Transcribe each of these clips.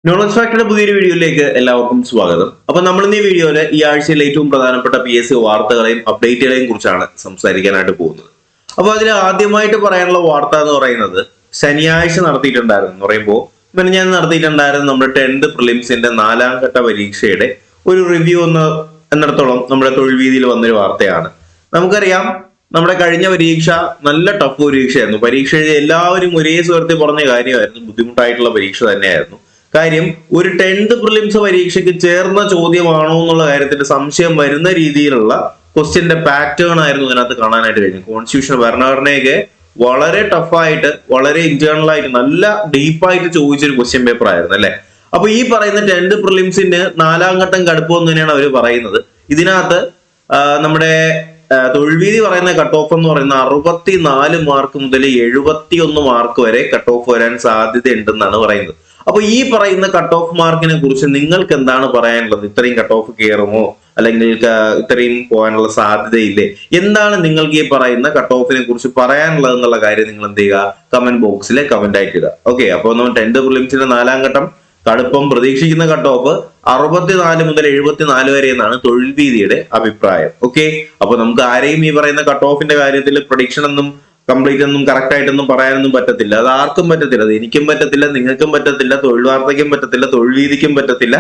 Knowledge ഫാക്ടറിയുടെ പുതിയൊരു വീഡിയോയിലേക്ക് എല്ലാവർക്കും സ്വാഗതം. അപ്പൊ നമ്മൾ ഇന്ന് ഈ വീഡിയോയില് ഈ ആഴ്ചയിൽ ഏറ്റവും പ്രധാനപ്പെട്ട PSC വാർത്തകളെയും അപ്ഡേറ്റുകളെയും കുറിച്ചാണ് സംസാരിക്കാനായിട്ട് പോകുന്നത്. അപ്പൊ അതിൽ ആദ്യമായിട്ട് പറയാനുള്ള വാർത്ത എന്ന് പറയുന്നത് ശനിയാഴ്ച നടത്തിയിട്ടുണ്ടായിരുന്നു എന്ന് പറയുമ്പോൾ ഞാൻ നടത്തിയിട്ടുണ്ടായിരുന്നു നമ്മുടെ 10th പ്രിലിംസിന്റെ 4ാം ഘട്ട പരീക്ഷയുടെ ഒരു റിവ്യൂ എന്നിടത്തോളം നമ്മുടെ തൊഴിൽ വീതിയിൽ വന്നൊരു വാർത്തയാണ്. നമുക്കറിയാം നമ്മുടെ കഴിഞ്ഞ പരീക്ഷ നല്ല ടഫ് പരീക്ഷയായിരുന്നു. പരീക്ഷ എഴുതിയ എല്ലാവരും ഒരേ സ്വരത്തിൽ പറഞ്ഞ കാര്യമായിരുന്നു, ബുദ്ധിമുട്ടായിട്ടുള്ള പരീക്ഷ തന്നെയായിരുന്നു. കാര്യം ഒരു 10th പ്രിലിംസ് പരീക്ഷയ്ക്ക് ചേർന്ന ചോദ്യമാണോ എന്നുള്ള കാര്യത്തിൽ സംശയം വരുന്ന രീതിയിലുള്ള ക്വസ്റ്റ്യന്റെ പാറ്റേൺ ആയിരുന്നു ഇതിനകത്ത് കാണാനായിട്ട് കഴിഞ്ഞു. കോൺസ്റ്റിറ്റ്യൂഷൻ ഭരണഘടനയൊക്കെ വളരെ ടഫായിട്ട് വളരെ ഇന്റേണൽ ആയിട്ട് നല്ല ഡീപ്പായിട്ട് ചോദിച്ചൊരു ക്വസ്റ്റ്യൻ പേപ്പർ ആയിരുന്നു അല്ലെ. അപ്പൊ ഈ പറയുന്ന 10th പ്രിലിംസിന് 4ാം ഘട്ടം കടുപ്പം തന്നെയാണ് അവർ പറയുന്നത്. ഇതിനകത്ത് നമ്മുടെ തൊഴിൽവീതി പറയുന്ന കട്ട് ഓഫ് എന്ന് പറയുന്ന 64 മാർക്ക് മുതൽ 71 മാർക്ക് വരെ കട്ട് ഓഫ് വരാൻ സാധ്യത ഉണ്ടെന്നാണ് പറയുന്നത്. അപ്പൊ ഈ പറയുന്ന കട്ട് ഓഫ് മാർക്കിനെ കുറിച്ച് നിങ്ങൾക്ക് എന്താണ് പറയാനുള്ളത്? ഇത്രയും കട്ട് ഓഫ് കയറുമോ, അല്ലെങ്കിൽ ഇത്രയും പോകാനുള്ള സാധ്യതയില്ലേ? എന്താണ് നിങ്ങൾക്ക് ഈ പറയുന്ന കട്ട് ഓഫിനെ കുറിച്ച് പറയാനുള്ളത് എന്നുള്ള കാര്യം നിങ്ങൾ എന്ത് ചെയ്യുക? കമന്റ് ബോക്സിൽ കമന്റ് ആയിട്ട് ഇടുക. ഓക്കെ, അപ്പോൾ നമ്മൾ 10th പ്രിലിംസിന്റെ 4ാം ഘട്ടം കടുപ്പം പ്രതീക്ഷിക്കുന്ന കട്ട് ഓഫ് 64 മുതൽ 74 വരെ എന്നാണ് തൊഴിൽ വീതിയുടെ അഭിപ്രായം. ഓക്കെ, അപ്പൊ നമുക്ക് ആരെയും ഈ പറയുന്ന കട്ട് ഓഫിന്റെ കാര്യത്തിൽ പ്രഡിക്ഷൻ ഒന്നും കംപ്ലീറ്റ് ഒന്നും കറക്റ്റ് ആയിട്ടൊന്നും പറയാനൊന്നും പറ്റത്തില്ല. അത് ആർക്കും പറ്റത്തില്ല, അത് എനിക്കും പറ്റത്തില്ല, നിങ്ങൾക്കും പറ്റത്തില്ല, തൊഴിൽ വാർത്തയ്ക്കും പറ്റത്തില്ല, തൊഴിൽ വീതിക്കും പറ്റത്തില്ല.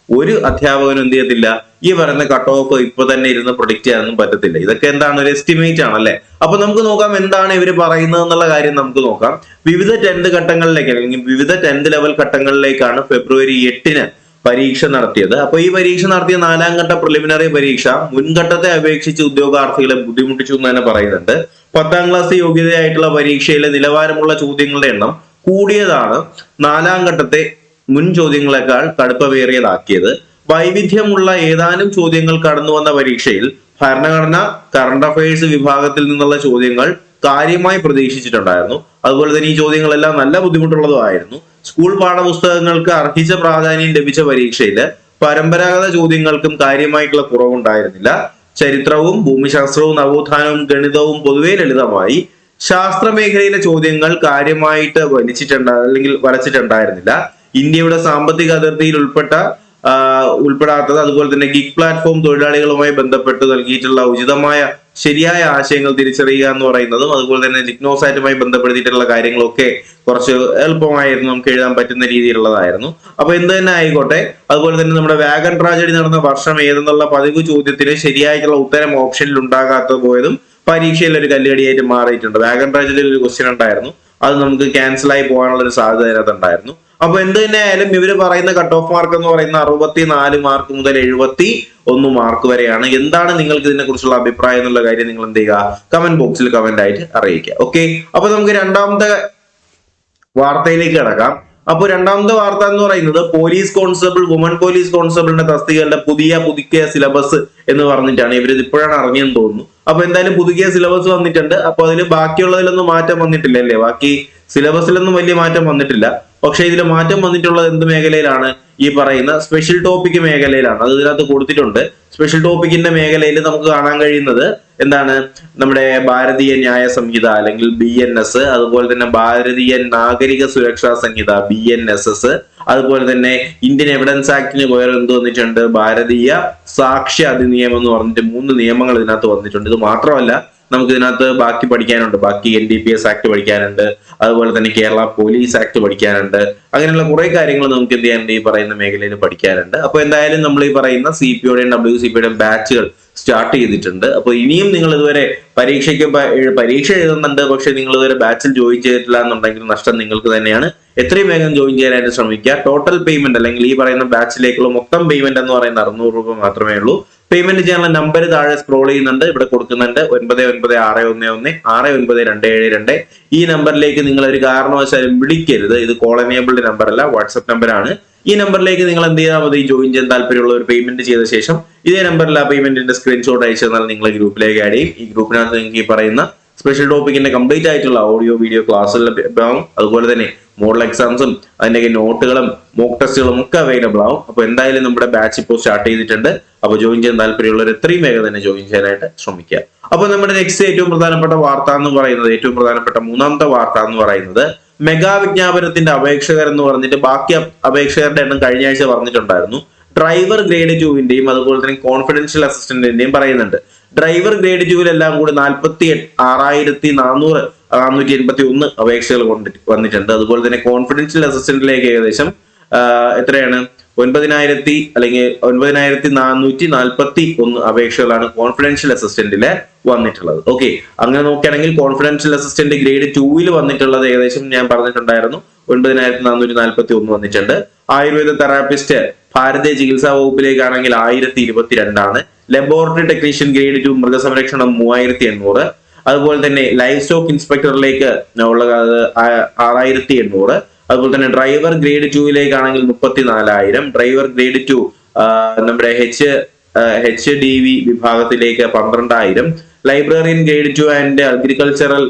ഒരു അധ്യാപകനും എന്ത് ചെയ്യത്തില്ല ഈ പറയുന്ന കട്ട് ഓഫ് ഇപ്പൊ തന്നെ ഇരുന്ന് പ്രൊഡിക്റ്റ് ചെയ്യാനൊന്നും പറ്റത്തില്ല. ഇതൊക്കെ എന്താണ്, ഒരു എസ്റ്റിമേറ്റ് ആണല്ലേ. അപ്പൊ നമുക്ക് നോക്കാം എന്താണ് ഇവർ പറയുന്നത് എന്നുള്ള കാര്യം നമുക്ക് നോക്കാം. വിവിധ 10th ഘട്ടങ്ങളിലേക്ക് അല്ലെങ്കിൽ വിവിധ 10th ലെവൽ ഘട്ടങ്ങളിലേക്കാണ് ഫെബ്രുവരി 8-ന് പരീക്ഷ നടത്തിയത്. അപ്പൊ ഈ പരീക്ഷ നടത്തിയ 4ാം ഘട്ട പ്രിലിമിനറി പരീക്ഷ മുൻഘട്ടത്തെ അപേക്ഷിച്ച് ഉദ്യോഗാർത്ഥികളെ ബുദ്ധിമുട്ടിച്ചു എന്ന് തന്നെ പറയുന്നുണ്ട്. 10ാം ക്ലാസ് യോഗ്യതയായിട്ടുള്ള പരീക്ഷയിലെ നിലവാരമുള്ള ചോദ്യങ്ങളുടെ എണ്ണം കൂടിയതാണ് 4ാം ഘട്ടത്തെ മുൻ ചോദ്യങ്ങളെക്കാൾ കടുപ്പമേറിയതാക്കിയത്. വൈവിധ്യമുള്ള ഏതാനും ചോദ്യങ്ങൾ കടന്നു വന്ന പരീക്ഷയിൽ ഭരണഘടന, കറണ്ട് അഫയേഴ്സ് വിഭാഗത്തിൽ നിന്നുള്ള ചോദ്യങ്ങൾ കാര്യമായി പ്രതീക്ഷിച്ചിട്ടുണ്ടായിരുന്നു. അതുപോലെ തന്നെ ഈ ചോദ്യങ്ങളെല്ലാം നല്ല ബുദ്ധിമുട്ടുള്ളതുമായിരുന്നു. സ്കൂൾ പാഠപുസ്തകങ്ങൾക്ക് അർഹിച്ച പ്രാധാന്യം ലഭിച്ച പരീക്ഷയില് പരമ്പരാഗത ചോദ്യങ്ങൾക്കും കാര്യമായിട്ടുള്ള കുറവുണ്ടായിരുന്നില്ല. ചരിത്രവും ഭൂമിശാസ്ത്രവും നവോത്ഥാനവും ഗണിതവും പൊതുവെ ലളിതമായി. ശാസ്ത്ര മേഖലയിലെ ചോദ്യങ്ങൾ കാര്യമായിട്ട് വരച്ചിട്ടുണ്ടായിരുന്നില്ല. ഇന്ത്യയുടെ സാമ്പത്തിക അതിർത്തിയിൽ ഉൾപ്പെടാത്തത്, അതുപോലെ തന്നെ ഗിഗ് പ്ലാറ്റ്ഫോം തൊഴിലാളികളുമായി ബന്ധപ്പെട്ട് നൽകിയിട്ടുള്ള ഉചിതമായ ശരിയായ ആശയങ്ങൾ തിരിച്ചറിയുക എന്ന് പറയുന്നതും, അതുപോലെ തന്നെ ജിഗ്നോസാറ്റുമായി ബന്ധപ്പെടുത്തിയിട്ടുള്ള കാര്യങ്ങളൊക്കെ കുറച്ച് എളുപ്പമായിരുന്നു, നമുക്ക് എഴുതാൻ പറ്റുന്ന രീതിയിലുള്ളതായിരുന്നു. അപ്പൊ എന്ത് തന്നെ ആയിക്കോട്ടെ, അതുപോലെ തന്നെ നമ്മുടെ വാഗൺ ട്രാജഡി നടന്ന വർഷം ഏതെന്നുള്ള പതിവ് ചോദ്യത്തിന് ശരിയായിട്ടുള്ള ഉത്തരം ഓപ്ഷനിൽ ഉണ്ടാകാത്ത പോയതും പരീക്ഷയിൽ ഒരു കല്ലുകടിയായിട്ട് മാറിയിട്ടുണ്ട്. വാഗൺ ട്രാജഡിയിൽ ഒരു ക്വസ്റ്റ്യൻ ഉണ്ടായിരുന്നു, അത് നമുക്ക് ക്യാൻസൽ ആയി പോകാനുള്ള ഒരു സാധ്യത അതിനകത്ത് ഉണ്ടായിരുന്നു. അപ്പൊ എന്ത് തന്നെ ആയാലും ഇവര് പറയുന്ന കട്ട് ഓഫ് മാർക്ക് എന്ന് പറയുന്ന 64 മാർക്ക് മുതൽ 71 മാർക്ക് വരെയാണ്. എന്താണ് നിങ്ങൾക്ക് ഇതിനെ കുറിച്ചുള്ള അഭിപ്രായം എന്നുള്ള കാര്യം നിങ്ങൾ എന്ത് ചെയ്യുക? കമന്റ് ബോക്സിൽ കമന്റ് ആയിട്ട് അറിയിക്കുക. ഓക്കെ, അപ്പൊ നമുക്ക് രണ്ടാമത്തെ വാർത്തയിലേക്ക് കിടക്കാം. അപ്പൊ രണ്ടാമത്തെ വാർത്ത എന്ന് പറയുന്നത് പോലീസ് കോൺസ്റ്റബിൾ, വുമൺ പോലീസ് കോൺസ്റ്റബിളിന്റെ തസ്തികകളുടെ പുതുക്കിയ സിലബസ് എന്ന് പറഞ്ഞിട്ടാണ്. ഇവരിത് ഇപ്പോഴാണ് അറിഞ്ഞെന്ന് തോന്നുന്നു. അപ്പൊ എന്തായാലും പുതുക്കിയ സിലബസ് വന്നിട്ടുണ്ട്. അപ്പൊ അതിൽ ബാക്കിയുള്ളതിലൊന്നും മാറ്റം വന്നിട്ടില്ല അല്ലേ? ബാക്കി സിലബസിലൊന്നും വലിയ മാറ്റം വന്നിട്ടില്ല. പക്ഷെ ഇതിൽ മാറ്റം വന്നിട്ടുള്ളത് എന്ത് മേഖലയിലാണ്? ഈ പറയുന്ന സ്പെഷ്യൽ ടോപ്പിക് മേഖലയിലാണ്. അത് ഇതിനകത്ത് കൊടുത്തിട്ടുണ്ട്. സ്പെഷ്യൽ ടോപ്പിക്കിന്റെ മേഖലയിൽ നമുക്ക് കാണാൻ കഴിയുന്നത് എന്താണ്? നമ്മുടെ ഭാരതീയ ന്യായ സംഹിത അല്ലെങ്കിൽ BNS, അതുപോലെ തന്നെ ഭാരതീയ നാഗരിക സുരക്ഷാ സംഹിത BNSS, അതുപോലെ തന്നെ ഇന്ത്യൻ എവിഡൻസ് ആക്ടിന് വേറെ എന്ത് വന്നിട്ടുണ്ട്? ഭാരതീയ സാക്ഷ്യ അധിനിയമം എന്ന് പറഞ്ഞിട്ട് 3 നിയമങ്ങൾ ഇതിനകത്ത് വന്നിട്ടുണ്ട്. ഇത് മാത്രമല്ല, നമുക്ക് ഇതിനകത്ത് ബാക്കി പഠിക്കാനുണ്ട്. ബാക്കി NDPS ആക്ട് പഠിക്കാനുണ്ട്, അതുപോലെ തന്നെ കേരള പോലീസ് ആക്ട് പഠിക്കാനുണ്ട്. അങ്ങനെയുള്ള കുറെ കാര്യങ്ങൾ നമുക്ക് എന്ത് ചെയ്യാനുണ്ട്? ഈ പറയുന്ന മേഖലയിൽ പഠിക്കാനുണ്ട്. അപ്പൊ എന്തായാലും നമ്മൾ ഈ പറയുന്ന CPOയുടെയും WCPയുടെയും ബാച്ചുകൾ സ്റ്റാർട്ട് ചെയ്തിട്ടുണ്ട്. അപ്പൊ ഇനിയും നിങ്ങൾ ഇതുവരെ പരീക്ഷ എഴുതുന്നുണ്ട്, പക്ഷെ നിങ്ങൾ ഇതുവരെ ബാച്ചിൽ ജോയിൻ ചെയ്തിട്ടില്ല എന്നുണ്ടെങ്കിൽ നഷ്ടം നിങ്ങൾക്ക് തന്നെയാണ്. എത്രയും വേഗം ജോയിൻ ചെയ്യാനായിട്ട് ശ്രമിക്കുക. ടോട്ടൽ പേയ്മെന്റ് അല്ലെങ്കിൽ ഈ പറയുന്ന ബാച്ചിലേക്കുള്ള മൊത്തം പേയ്മെന്റ് എന്ന് പറയുന്ന 600 രൂപ മാത്രമേ ഉള്ളൂ. പേയ്മെന്റ് ചെയ്യാനുള്ള നമ്പർ താഴെ സ്ക്രോൾ ചെയ്യുന്നുണ്ട്, ഇവിടെ കൊടുക്കുന്നുണ്ട്. 9961169272. ഈ നമ്പറിലേക്ക് നിങ്ങൾ ഒരു കാരണവശാലും വിളിക്കരുത്. ഇത് കോൾ എനേബിൾഡ് നമ്പർ അല്ല, വാട്സ്ആപ്പ് നമ്പറാണ്. ഈ നമ്പറിലേക്ക് നിങ്ങൾ എന്ത് ചെയ്താൽ മതി? ജോയിൻ ചെയ്യാൻ താല്പര്യമുള്ള ഒരു പേയ്മെന്റ് ചെയ്ത ശേഷം ഇതേ നമ്പറിൽ ആ പേയ്മെന്റിന്റെ സ്ക്രീൻഷോട്ട് അയച്ചു തന്നാൽ നിങ്ങൾ ഗ്രൂപ്പിലേക്ക് ആഡ് ചെയ്യും. ഈ ഗ്രൂപ്പിനകത്ത് നിങ്ങൾക്ക് ഈ പറയുന്ന സ്പെഷ്യൽ ടോപ്പിക്കിന്റെ കംപ്ലീറ്റ് ആയിട്ടുള്ള ഓഡിയോ വീഡിയോ ക്ലാസ്സുകൾ ലഭ്യമാവും. അതുപോലെ തന്നെ മോഡൽ എക്സാംസും അതിന്റെ നോട്ടുകളും മോക്ക് ടെസ്റ്റുകളും ഒക്കെ അവൈലബിൾ ആവും. അപ്പൊ എന്തായാലും നമ്മുടെ ബാച്ച് ഇപ്പോൾ സ്റ്റാർട്ട് ചെയ്തിട്ടുണ്ട്. അപ്പൊ ജോയിൻ ചെയ്യാൻ താല്പര്യമുള്ളവർ എത്രയും വേഗം തന്നെ ജോയിൻ ചെയ്യാനായിട്ട് ശ്രമിക്കുക. അപ്പൊ നമ്മുടെ നെക്സ്റ്റ് ഏറ്റവും പ്രധാനപ്പെട്ട വാർത്ത എന്ന് പറയുന്നത്, ഏറ്റവും പ്രധാനപ്പെട്ട 3ാമത്തെ വാർത്ത എന്ന് പറയുന്നത് മെഗാ വിജ്ഞാപനത്തിന്റെ അപേക്ഷകർ എന്ന് പറഞ്ഞിട്ട് ബാക്കി അപേക്ഷകരുടെ എണ്ണം കഴിഞ്ഞ ആഴ്ച പറഞ്ഞിട്ടുണ്ടായിരുന്നു. ഡ്രൈവർ ഗ്രേഡ് 2വിന്റെയും അതുപോലെ തന്നെ കോൺഫിഡൻഷ്യൽ അസിസ്റ്റന്റിന്റെയും പറയുന്നുണ്ട്. ഡ്രൈവർ ഗ്രേഡ് 2വിലെല്ലാം കൂടി 46,481 അപേക്ഷകൾ വന്നിട്ടുണ്ട്. അതുപോലെ തന്നെ കോൺഫിഡൻഷ്യൽ അസിസ്റ്റന്റിലേക്ക് ഏകദേശം എത്രയാണ് 9,441 അപേക്ഷകളാണ് കോൺഫിഡൻഷ്യൽ അസിസ്റ്റന്റില് വന്നിട്ടുള്ളത്. ഓക്കെ, അങ്ങനെ നോക്കുകയാണെങ്കിൽ കോൺഫിഡൻഷ്യൽ അസിസ്റ്റന്റ് ഗ്രേഡ് 2വിൽ വന്നിട്ടുള്ളത് ഏകദേശം ഞാൻ പറഞ്ഞിട്ടുണ്ടായിരുന്നു 9,441 വന്നിട്ടുണ്ട്. ആയുർവേദ തെറാപ്പിസ്റ്റ് ഭാരതീയ ചികിത്സാ വകുപ്പിലേക്കാണെങ്കിൽ 1022 ലബോറട്ടറി ടെക്നീഷ്യൻ ഗ്രേഡ് 2 മൃഗസംരക്ഷണം 3800. അതുപോലെ തന്നെ ലൈഫ് സ്റ്റോക്ക് ഇൻസ്പെക്ടറിലേക്ക് ഉള്ളത് 6800. അതുപോലെ തന്നെ ഡ്രൈവർ ഗ്രേഡ് 2വിലേക്കാണെങ്കിൽ 34,000. ഡ്രൈവർ ഗ്രേഡ് 2 നമ്മുടെ HDV വിഭാഗത്തിലേക്ക് 12,000. ലൈബ്രറിയൻ ഗ്രേഡ് 2 ആൻഡ് അഗ്രികൾച്ചറൽ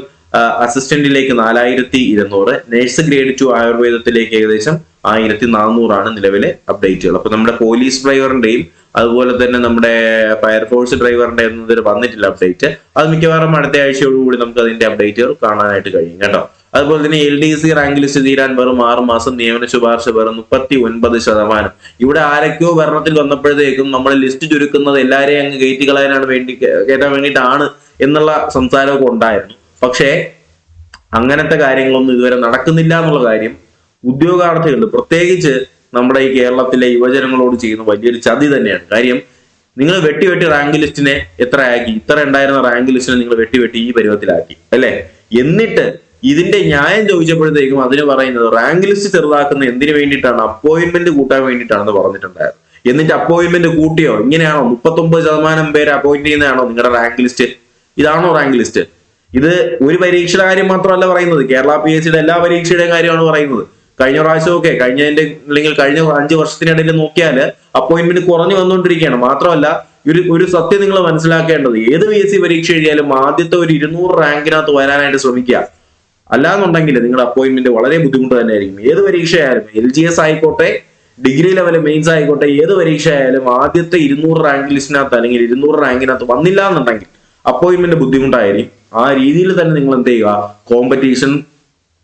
അസിസ്റ്റന്റിലേക്ക് 4,200. നഴ്സ് ഗ്രേഡ് 2 ആയുർവേദത്തിലേക്ക് ഏകദേശം 1,400 നിലവിലെ അപ്ഡേറ്റുകൾ. അപ്പൊ നമ്മുടെ പോലീസ് ഡ്രൈവറിന്റെയും അതുപോലെ തന്നെ നമ്മുടെ ഫയർഫോഴ്സ് ഡ്രൈവറിന്റെ ഒന്നും ഇതിൽ വന്നിട്ടില്ല അപ്ഡേറ്റ്. അത് മിക്കവാറും അടുത്ത ആഴ്ചയോടുകൂടി നമുക്ക് അതിന്റെ അപ്ഡേറ്റുകൾ കാണാനായിട്ട് കഴിയും കേട്ടോ. അതുപോലെ തന്നെ LDC റാങ്ക് ലിസ്റ്റ് തീരാൻ വെറും 6 മാസം, നിയമന ശുപാർശ വെറും 39%. ഇവിടെ ആരൊക്കെയോ ഭരണത്തിൽ വന്നപ്പോഴത്തേക്കും നമ്മൾ ലിസ്റ്റ് ചുരുക്കുന്നത് എല്ലാരെയും അങ്ങ് കയറ്റാൻ വേണ്ടിയിട്ടാണ് എന്നുള്ള സംസാരമൊക്കെ ഉണ്ടായിരുന്നു. പക്ഷേ അങ്ങനത്തെ കാര്യങ്ങളൊന്നും ഇതുവരെ നടക്കുന്നില്ല എന്നുള്ള കാര്യം ഉദ്യോഗാർത്ഥികൾ, പ്രത്യേകിച്ച് നമ്മുടെ ഈ കേരളത്തിലെ യുവജനങ്ങളോട് ചെയ്യുന്ന വലിയൊരു ചതി തന്നെയാണ്. കാര്യം നിങ്ങൾ വെട്ടി റാങ്ക് ലിസ്റ്റിനെ എത്രയാക്കി? ഇത്ര ഉണ്ടായിരുന്ന റാങ്ക് ലിസ്റ്റിനെ നിങ്ങൾ വെട്ടി ഈ പരുവത്തിലാക്കി അല്ലെ? എന്നിട്ട് ഇതിന്റെ ന്യായം ചോദിച്ചപ്പോഴത്തേക്കും അതിന് പറയുന്നത് റാങ്ക് ലിസ്റ്റ് ചെറുതാക്കുന്ന എന്തിനു വേണ്ടിയിട്ടാണ്? അപ്പോയിന്റ്മെന്റ് കൂട്ടാൻ വേണ്ടിയിട്ടാണെന്ന് പറഞ്ഞിട്ടുണ്ടായിരുന്നു. എന്നിട്ട് അപ്പോയിന്റ്മെന്റ് കൂട്ടിയോ? ഇങ്ങനെയാണോ 39% പേര് അപ്പോയിന്റ് ചെയ്യുന്നതാണോ നിങ്ങളുടെ റാങ്ക് ലിസ്റ്റ്? ഇതാണോ റാങ്ക് ലിസ്റ്റ്? ഇത് ഒരു പരീക്ഷയുടെ കാര്യം മാത്രമല്ല പറയുന്നത്, കേരള PSCയുടെ എല്ലാ പരീക്ഷയുടെയും കാര്യമാണ് പറയുന്നത്. കഴിഞ്ഞ പ്രാവശ്യമൊക്കെ കഴിഞ്ഞ 5 വർഷത്തിനിടയിൽ നോക്കിയാൽ അപ്പോയിന്റ്മെന്റ് കുറഞ്ഞു വന്നുകൊണ്ടിരിക്കുകയാണ്. മാത്രമല്ല ഒരു സത്യം നിങ്ങൾ മനസ്സിലാക്കേണ്ടത്, ഏത് PSC പരീക്ഷ എഴുതിയാലും ആദ്യത്തെ ഒരു 200 റാങ്കിനകത്ത് വരാനായിട്ട് ശ്രമിക്കുക. അല്ലാന്നുണ്ടെങ്കിൽ നിങ്ങളുടെ അപ്പോയിന്റ്മെന്റ് വളരെ ബുദ്ധിമുട്ട് തന്നെയായിരിക്കും. ഏത് പരീക്ഷ ആയാലും, LGS ആയിക്കോട്ടെ, ഡിഗ്രി ലെവൽ മെയിൻസ് ആയിക്കോട്ടെ, ഏത് പരീക്ഷ ആയാലും ആദ്യത്തെ 200 റാങ്ക് ലിസ്റ്റിനകത്ത് അല്ലെങ്കിൽ 200 റാങ്കിനകത്ത് വന്നില്ല എന്നുണ്ടെങ്കിൽ അപ്പോയിന്റ്മെന്റ് ബുദ്ധിമുട്ടായിരിക്കും. ആ രീതിയിൽ തന്നെ നിങ്ങൾ എന്ത് ചെയ്യുക? കോമ്പറ്റീഷൻ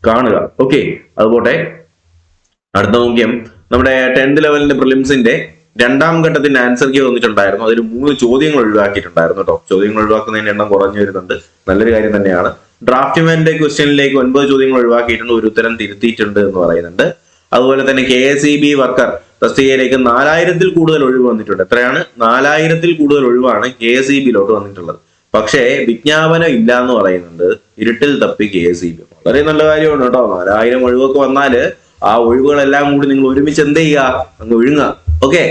കാണുക. ഓക്കെ, അതുപോട്ടെ അടുത്ത നോക്കിയം നമ്മുടെ 10th ലെവലിന്റെ പ്രിലിംസിന്റെ 2ാം ഘട്ടത്തിന്റെ ആൻസർ കീ വന്നിട്ടുണ്ടായിരുന്നു. അതിൽ 3 ചോദ്യങ്ങൾ ഒഴിവാക്കിയിട്ടുണ്ടായിരുന്നു കേട്ടോ. ചോദ്യങ്ങൾ ഒഴിവാക്കുന്നതിന്റെ എണ്ണം കുറഞ്ഞു വരുന്നുണ്ട്, നല്ലൊരു കാര്യം തന്നെയാണ്. ഡ്രാഫ്റ്റ്മാന്റെ ക്വസ്റ്റ്യനിലേക്ക് 9 ചോദ്യങ്ങൾ ഒഴിവാക്കിയിട്ടുണ്ട്, ഒരു ഉത്തരം തിരുത്തിയിട്ടുണ്ട് എന്ന് പറയുന്നുണ്ട്. അതുപോലെ തന്നെ KSEB വർക്കർ തസ്തികയിലേക്ക് 4000-ൽ കൂടുതൽ ഒഴിവ് വന്നിട്ടുണ്ട്. എത്രയാണ്? 4000-ൽ കൂടുതൽ ഒഴിവാണ് KSEBയിലോട്ട് വന്നിട്ടുള്ളത്. പക്ഷേ വിജ്ഞാപനം ഇല്ല എന്ന് പറയുന്നുണ്ട്. ഇരുട്ടിൽ തപ്പി KSEB. വളരെ നല്ല കാര്യമാണ് കേട്ടോ. 4000 ഒഴിവൊക്കെ വന്നാല് ആ ഒഴിവുകളെല്ലാം കൂടി നിങ്ങൾ ഒരുമിച്ച് എന്ത് ചെയ്യുക? അങ്ങ് വിഴുങ്ങുക. ഓക്കെ,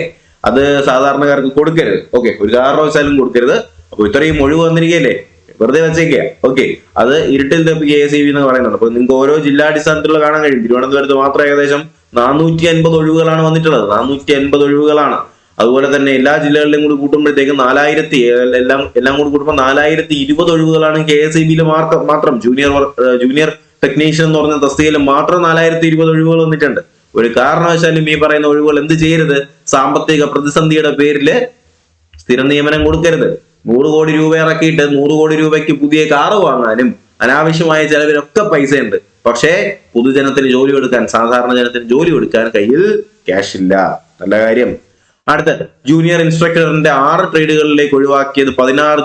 അത് സാധാരണക്കാർക്ക് കൊടുക്കരുത്. ഓക്കെ, ഒരു കാരണവശാലും കൊടുക്കരുത്. അപ്പൊ ഇത്രയും ഒഴിവ് വന്നിരിക്കുകയല്ലേ, വെറുതെ വെച്ചേക്കുക. ഓക്കെ, അത് ഇരുട്ടിൽ തപ്പി KSEB എന്ന് പറയുന്നുണ്ട്. അപ്പൊ നിങ്ങൾക്ക് ഓരോ ജില്ലാടിസ്ഥാനത്തിലുള്ള കാണാൻ കഴിയും. തിരുവനന്തപുരത്ത് മാത്രം ഏകദേശം 450 ഒഴിവുകളാണ് വന്നിട്ടുള്ളത്. 450 ഒഴിവുകളാണ്. അതുപോലെ തന്നെ എല്ലാ ജില്ലകളിലും കൂടി കൂട്ടുമ്പോഴത്തേക്കും 4000 എല്ലാം കൂടി കൂട്ടുമ്പോൾ 4020 ഒഴിവുകളാണ് KSEBയിൽ മാത്രം. ജൂനിയർ ടെക്നീഷ്യൻ എന്ന് പറഞ്ഞ തസ്തികയിൽ മാത്രം 4020 ഒഴിവുകൾ വന്നിട്ടുണ്ട്. ഒരു കാരണവശാലും ഈ പറയുന്ന ഒഴിവുകൾ എന്ത് ചെയ്യരുത്? സാമ്പത്തിക പ്രതിസന്ധിയുടെ പേരിൽ സ്ഥിര നിയമനം കൊടുക്കരുത്. 100 കോടി രൂപ ഇറക്കിയിട്ട് 100 കോടി രൂപയ്ക്ക് പുതിയ കാറ് വാങ്ങാനും അനാവശ്യമായ ചെലവിലൊക്കെ പൈസ ഉണ്ട്. പക്ഷേ പൊതുജനത്തിന് ജോലി കൊടുക്കാൻ, സാധാരണ ജനത്തിന് ജോലി കൊടുക്കാൻ കയ്യിൽ ക്യാഷ് ഇല്ല. നല്ല കാര്യം. അടുത്ത ജൂനിയർ ഇൻസ്ട്രക്ടറിന്റെ 6 ട്രേഡുകളിലേക്ക് ഒഴിവാക്കിയത് 16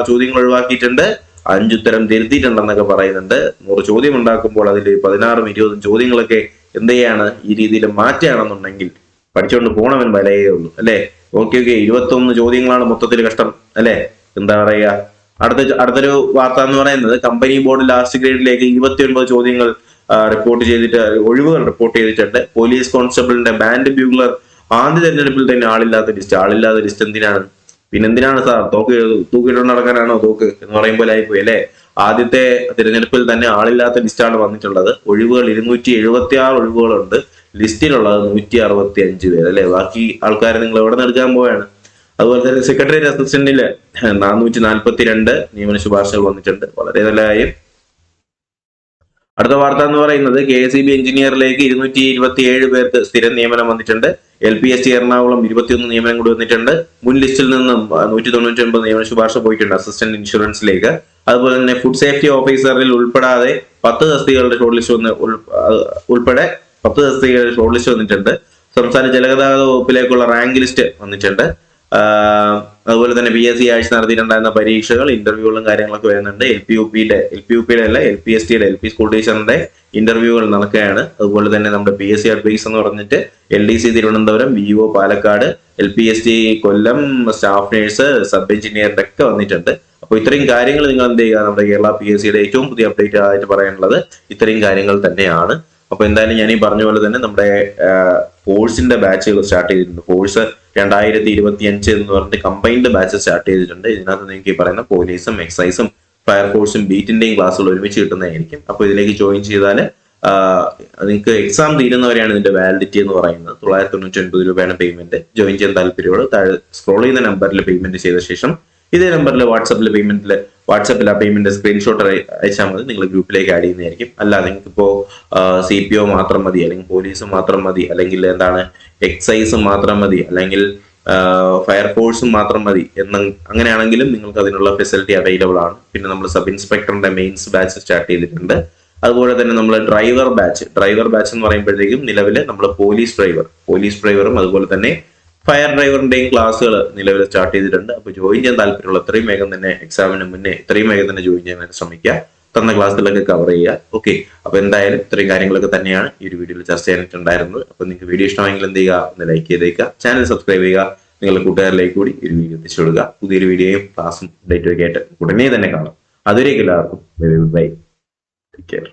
ചോദ്യങ്ങൾ ഒഴിവാക്കിയിട്ടുണ്ട്. 5 ഉത്തരം തിരുത്തിയിട്ടുണ്ടെന്നൊക്കെ പറയുന്നുണ്ട്. 100 ചോദ്യം ഉണ്ടാക്കുമ്പോൾ അതിൽ 16ഉം 20ഉം ചോദ്യങ്ങളൊക്കെ എന്ത് ചെയ്യാണ്? ഈ രീതിയിൽ മാറ്റുകയാണെന്നുണ്ടെങ്കിൽ പഠിച്ചുകൊണ്ട് പോണവൻ വിലയേ ഉള്ളൂ അല്ലെ? ഓക്കെ, 21 ചോദ്യങ്ങളാണ് മൊത്തത്തിൽ കഷ്ടം അല്ലെ? എന്താ പറയുക? അടുത്തൊരു വാർത്ത എന്ന് പറയുന്നത് കമ്പനി ബോർഡ് ലാസ്റ്റ് ഗ്രേഡിലേക്ക് 29 ചോദ്യങ്ങൾ ഒഴിവുകൾ റിപ്പോർട്ട് ചെയ്തിട്ടുണ്ട്. പോലീസ് കോൺസ്റ്റബിളിന്റെ ബാൻഡ് ബ്യൂഗ്ലർ ആദ്യ തെരഞ്ഞെടുപ്പിൽ തന്നെ ആളില്ലാത്ത ലിസ്റ്റ് എന്തിനാണ്? പിന്നെന്തിനാണ് സാർ? തൂക്കിയിട്ട് നടക്കാനാണോ തോക്ക് എന്ന് പറയുമ്പോൾ ആയിപ്പോയി അല്ലെ? ആദ്യത്തെ തിരഞ്ഞെടുപ്പിൽ തന്നെ ആളില്ലാത്ത ലിസ്റ്റാണ് വന്നിട്ടുള്ളത്. ഒഴിവുകൾ 276 ഒഴിവുകളുണ്ട്. ലിസ്റ്റിലുള്ളത് 165 പേര് അല്ലെ? ബാക്കി ആൾക്കാരെ നിങ്ങൾ എവിടെ നിന്ന് എടുക്കാൻ പോവുകയാണ്? അതുപോലെ തന്നെ സെക്രട്ടറി അസിസ്റ്റന്റില് 442 നിയമന ശുപാർശകൾ വന്നിട്ടുണ്ട്. വളരെ നല്ല കാര്യം. അടുത്ത വാർത്ത എന്ന് പറയുന്നത് KSEB എഞ്ചിനീയറിലേക്ക് 227 പേർക്ക് സ്ഥിരം നിയമനം വന്നിട്ടുണ്ട്. LPST എറണാകുളം 21 നിയമനം കൂടി വന്നിട്ടുണ്ട്. മുൻ ലിസ്റ്റിൽ നിന്നും 199 നിയമന ശുപാർശ പോയിട്ടുണ്ട് അസിസ്റ്റന്റ് ഇൻഷുറൻസിലേക്ക്. അതുപോലെ തന്നെ ഫുഡ് സേഫ്റ്റി ഓഫീസറിൽ ഉൾപ്പെടാതെ 10 തസ്തികകളുടെ ഷോർട്ട് ലിസ്റ്റ് ഉൾപ്പെടെ 10 തസ്തികകളുടെ ഷോർട്ട് ലിസ്റ്റ് വന്നിട്ടുണ്ട്. സംസ്ഥാന ജലഗതാഗത വകുപ്പിലേക്കുള്ള റാങ്ക് ലിസ്റ്റ് വന്നിട്ടുണ്ട്. അതുപോലെ തന്നെ PSC ആഴ്ച നടത്തിയിട്ടുണ്ടായിരുന്ന പരീക്ഷകൾ, ഇന്റർവ്യൂകളും കാര്യങ്ങളൊക്കെ വരുന്നുണ്ട്. LP അല്ല LPST LP സ്കൂൾ ടീച്ചറിന്റെ ഇന്റർവ്യൂകൾ നടക്കുകയാണ്. അതുപോലെ തന്നെ നമ്മുടെ PSC അഡ്വൈസ് എന്ന് പറഞ്ഞിട്ട് LDC Thiruvananthapuram, VO Palakkad, LPST കൊല്ലം, സ്റ്റാഫ് നേഴ്സ്, സബ് എഞ്ചിനീയറിന്റെ ഒക്കെ വന്നിട്ടുണ്ട്. അപ്പോൾ ഇത്രയും കാര്യങ്ങൾ നിങ്ങൾ എന്ത് ചെയ്യുക, നമ്മുടെ കേരള PSCയുടെ ഏറ്റവും പുതിയ അപ്ഡേറ്റ് ആയിട്ട് പറയാനുള്ളത് ഇത്രയും കാര്യങ്ങൾ തന്നെയാണ്. അപ്പൊ എന്തായാലും ഞാൻ ഈ പറഞ്ഞ പോലെ തന്നെ നമ്മുടെ ഫോഴ്സിന്റെ ബാച്ചുകൾ സ്റ്റാർട്ട് ചെയ്തിട്ടുണ്ട്. ഫോഴ്സ് 2025 എന്ന് പറഞ്ഞിട്ട് കമ്പൈൻഡ് ബാച്ച് സ്റ്റാർട്ട് ചെയ്തിട്ടുണ്ട്. ഇതിനകത്ത് നിങ്ങൾക്ക് ഈ പറയുന്ന പോലീസും എക്സൈസും ഫയർഫോഴ്സും ബീറ്റിന്റെയും ക്ലാസ്സുകൾ ഒരുമിച്ച് കിട്ടുന്നതായിരിക്കും. അപ്പോൾ ഇതിലേക്ക് ജോയിൻ ചെയ്താൽ നിങ്ങൾക്ക് എക്സാം തീരുന്നവരെയാണ് ഇതിന്റെ വാലിഡിറ്റി എന്ന് പറയുന്നത്. 999 രൂപയാണ് പേയ്മെന്റ്. ജോയിൻ ചെയ്യാൻ താല്പര്യമുള്ള താഴെ സ്ക്രോൾ ചെയ്യുന്ന നമ്പറിൽ പേയ്മെന്റ് ചെയ്ത ശേഷം ഇതേ നമ്പറിൽ വാട്സാപ്പിൽ ആ പേയ്മെന്റ് സ്ക്രീൻഷോട്ട് അയച്ചാൽ മതി. നിങ്ങൾ ഗ്രൂപ്പിലേക്ക് ആഡ് ചെയ്യുന്നതായിരിക്കും. അല്ല നിങ്ങൾക്ക് ഇപ്പോൾ CPO മാത്രം മതി, അല്ലെങ്കിൽ പോലീസ് മാത്രം മതി, അല്ലെങ്കിൽ എക്സൈസ് മാത്രം മതി, അല്ലെങ്കിൽ ഫയർഫോഴ്സും മാത്രം മതി അങ്ങനെയാണെങ്കിലും നിങ്ങൾക്ക് അതിനുള്ള ഫെസിലിറ്റി അവൈലബിൾ ആണ്. പിന്നെ നമ്മൾ സബ് ഇൻസ്പെക്ടറിന്റെ മെയിൻസ് ബാച്ച് സ്റ്റാർട്ട് ചെയ്തിട്ടുണ്ട്. അതുപോലെ തന്നെ നമ്മൾ ഡ്രൈവർ ബാച്ച് എന്ന് പറയുമ്പോഴത്തേക്കും നിലവിൽ നമ്മൾ പോലീസ് ഡ്രൈവറും അതുപോലെ തന്നെ ഫയർ ഡ്രൈവറിന്റെയും ക്ലാസ്സുകൾ നിലവിൽ സ്റ്റാർട്ട് ചെയ്തിട്ടുണ്ട്. അപ്പോൾ ജോയിൻ ചെയ്യാൻ താല്പര്യമുള്ള എത്രയും വേഗം തന്നെ എക്സാമിന് മുന്നേ ജോയിൻ ചെയ്യാനായിട്ട് ശ്രമിക്കുക. തന്ന ക്ലാസ്സുകളൊക്കെ കവർ ചെയ്യുക. ഓക്കെ, അപ്പൊ എന്തായാലും ഇത്രയും കാര്യങ്ങളൊക്കെ തന്നെയാണ് ഈ ഒരു വീഡിയോയിൽ ചർച്ച ചെയ്യാനായിട്ടുണ്ടായിരുന്നത്. അപ്പൊ നിങ്ങൾക്ക് വീഡിയോ ഇഷ്ടമെങ്കിൽ എന്ത് ചെയ്യുക, ഒന്ന് ലൈക്ക് ചെയ്തേക്കുക, ചാനൽ സബ്സ്ക്രൈബ് ചെയ്യുക, നിങ്ങളുടെ കൂട്ടുകാരിലേക്ക് കൂടി ഈ ഒരു വീഡിയോ എത്തിച്ചു കൊടുക്കുക. പുതിയൊരു വീഡിയോയും ക്ലാസ്സും ഡേറ്റും ഒക്കെ ആയിട്ട് ഉടനെ തന്നെ കാണാം. അതുവരേക്കും എല്ലാവർക്കും ബൈ, ടേക്ക് കെയർ.